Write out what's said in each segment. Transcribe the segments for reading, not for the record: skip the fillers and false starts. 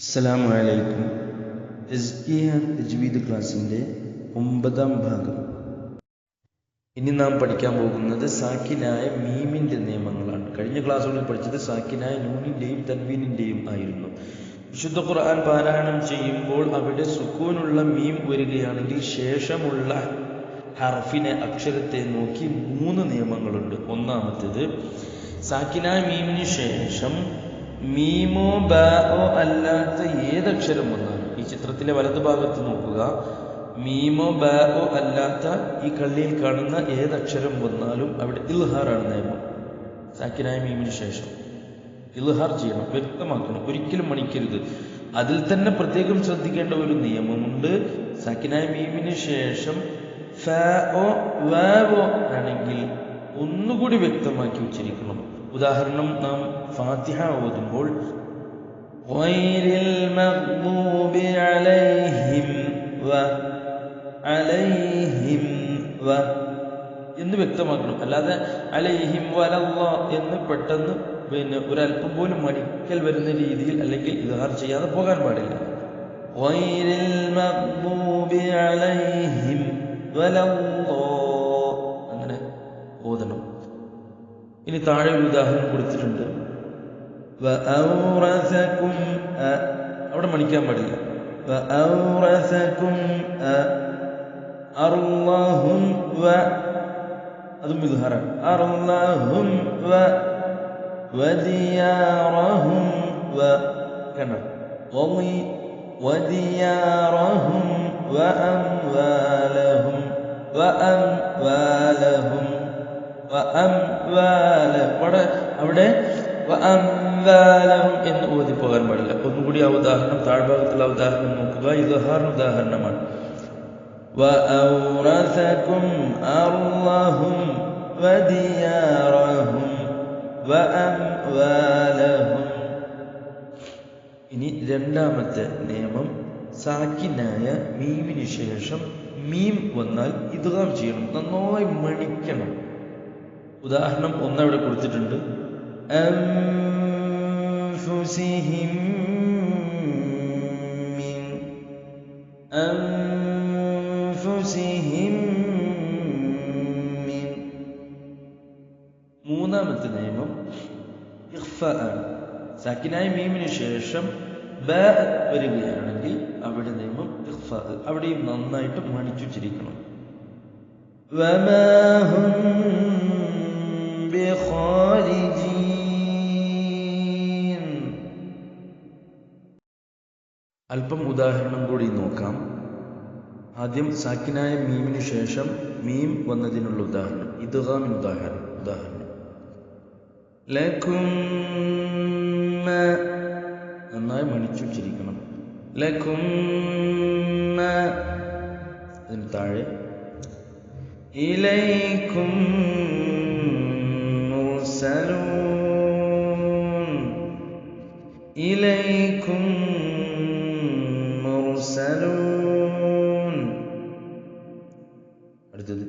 അസ്സലാമു അലൈക്കും. തസ്കിയ തജ്വീദ് ക്ലാസിൻ്റെ 9ാം ഭാഗം. ഇനി നാം പഠിക്കാൻ പോകുന്നത് സാക്കിനായ മീമിൻ്റെ നിയമങ്ങളാണ്. കഴിഞ്ഞ ക്ലാസ്സുകളിൽ പഠിച്ചത് സാക്കിനായ നൂനിൻ്റെയും തൻവീനിൻ്റെയും ആയിരുന്നു. വിശുദ്ധ ഖുർആൻ പാരായണം ചെയ്യുമ്പോൾ അവിടെ സുക്കൂനുള്ള മീം വരികയാണെങ്കിൽ ശേഷമുള്ള ഹർഫിനെ, അക്ഷരത്തെ നോക്കി 3 നിയമങ്ങളുണ്ട്. ഒന്നാമത്തേത്, സാക്കിനായ മീമിന് ശേഷം മീമോ ബാओ അല്ലാത്ത ഏതക്ഷരം വന്നാലും, ഈ ചിത്രത്തിലെ വലതുഭാഗത്ത് നോക്കുക, മീമോ ബാओ അല്ലാത്ത ഈ കള്ളിയിൽ കാണുന്ന ഏതക്ഷരം വന്നാലും അവിടെ ഇൽഹാറാണ് നിയമം. സാക്കിനായ മീമിന് ശേഷം ഇൽഹാർ ചെയ്യണം, വ്യക്തമാക്കണം, ഒരിക്കലും മണിക്കരുത്. അതിൽ തന്നെ പ്രത്യേകം ശ്രദ്ധിക്കേണ്ട ഒരു നിയമമുണ്ട്. സാക്കിനായ മീമിന് ശേഷം ഫാओ വാവോ ആണെങ്കിൽ ഒന്നുകൂടി വ്യക്തമാക്കി ഉച്ചരിക്കണം. ഉദാഹരണം, നാം ഫാത്തിഹ ഓതുമ്പോൾ ഗൈറിൽ മഗ്ദൂബി അലൈഹിം വ എന്ന് വ്യക്തമാക്കണം. അല്ലാതെ അലൈഹിം വലല്ലാ എന്ന് പെട്ടെന്ന് ഒരല്പം പോലും മടിക്കൽ വരുന്ന രീതിയിൽ അല്ലെങ്കിൽ ഇദ്ഹാർ ചെയ്യാതെ പോകാൻ പാടില്ല. ഗൈറിൽ മഗ്ദൂബി അലൈഹിം വലല്ലാ അങ്ങനെ ഓതണം. ഇനി താഴെ ഒരു ഉദാഹരണം കൊടുത്തിട്ടുണ്ട്. വഔറസകും, അവിടെ മണിക്കാൻ പാടില്ല. വഔറസകും അർളഹും അതും ഇദ്ഹാറാണ്. അർളഹും വദിയാറഹും കണ്ട വദിയാറഹും വഅംവാലഹും അവിടെ വഅംവാലഹും എന്ന് ഓതിപ്പോകാൻ പാടില്ല. ഒന്നുകൂടി ആ ഉദാഹരണം, താഴ്ഭാഗത്തുള്ള ഉദാഹരണം നോക്കുക. ഇദ്ഹാറിന് ഉദാഹരണമാണ്. വഔറസകും അർളഹും വദിയാറഹും വഅംവാലഹും. ഇനി രണ്ടാമത്തെ നിയമം, സാക്കിനായ മീമിന് ശേഷം മീം വന്നാൽ ഇദ്ഗാം ചെയ്യണം, നന്നായി മണിക്കണം. ഉദാഹരണം ഒന്നവിടെ കൊടുത്തിട്ടുണ്ട്. അൻഫുസിഹിം മിൻ. മൂന്നാമത്തെ നിയമം ഇഖ്ഫാ ആണ്. സാക്കിനായ മീമിന് ശേഷം ബ വരികയാണെങ്കിൽ അവിടെ നിയമം ഇഖ്ഫാ, അവിടെയും നന്നായിട്ട് മണിച്ചുച്ചിരിക്കണം. വമാഹും ബിഖാരിജീൻ. അല്പം ഉദാഹരണം കൂടി നോക്കാം. ആദ്യം സാക്കിനായ മീമിന് ശേഷം മീം വന്നതിനുള്ള ഉദാഹരണം, ഇദ്ഗാമിന് ഉദാഹരണം. ലകും, നന്നായി മണിച്ചുച്ചിരിക്കണം. ലകും, അതിന് താഴെ ഇലൈക്കും മുർസലൂൻ, ഇലൈക്കും മുർസലൂൻ. അടുത്തത്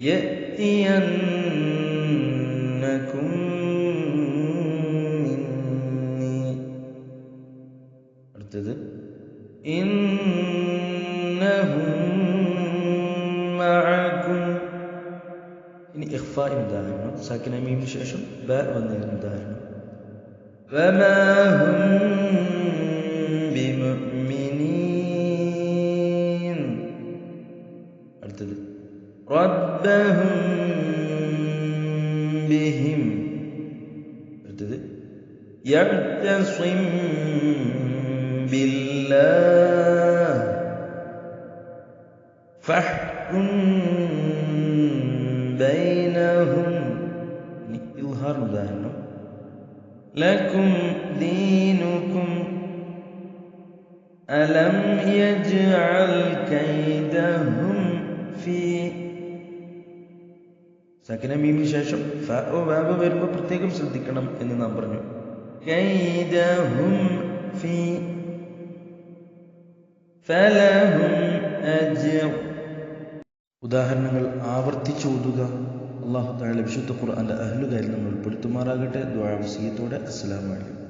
യഅതിയന്നകും മിന്നി. അടുത്തത് ഇന്നഹും മഅകും. ഇനി ഇഖ്ഫാഇന് ഉദാഹരണം, സാക്കിനായ മീമിന് ശേഷം ബ വന്നതിന് ഉദാഹരണം. വമാഹും ബിമുഅ്മിനീൻ. അടുത്തത് റബ്ബഹും ബിഹിം. അടുത്തത് യഅ്തസിം ബില്ലാഹ് ഫഹ്കും ബൈനഹും. ഇൽഹാർ ഉദാഹരണം. ലക്കും ദീനുക്കും അലം യജ്അൽ കൈദഹും ഫീ. സാക്കിന മീമിന് ശേഷം ഫഅോ വാവോ വരുമ്പോൾ പ്രത്യേകം ശ്രദ്ധിക്കണം എന്ന് നാം പറഞ്ഞു. കൈദഹും ഫീ ഫലഹും അജ്ർ. ഉദാഹരണങ്ങൾ ആവർത്തിച്ച് ഓതുക. അല്ലാഹു തആല വിശുദ്ധ ഖുർആന്റെ അഹ്ലുകാരിൽ നമ്മൾ ഉൾപ്പെടുത്തുമാറാകട്ടെ. ദുആ വസിയത്തോടെ. അസ്സലാമു അലൈക്കും.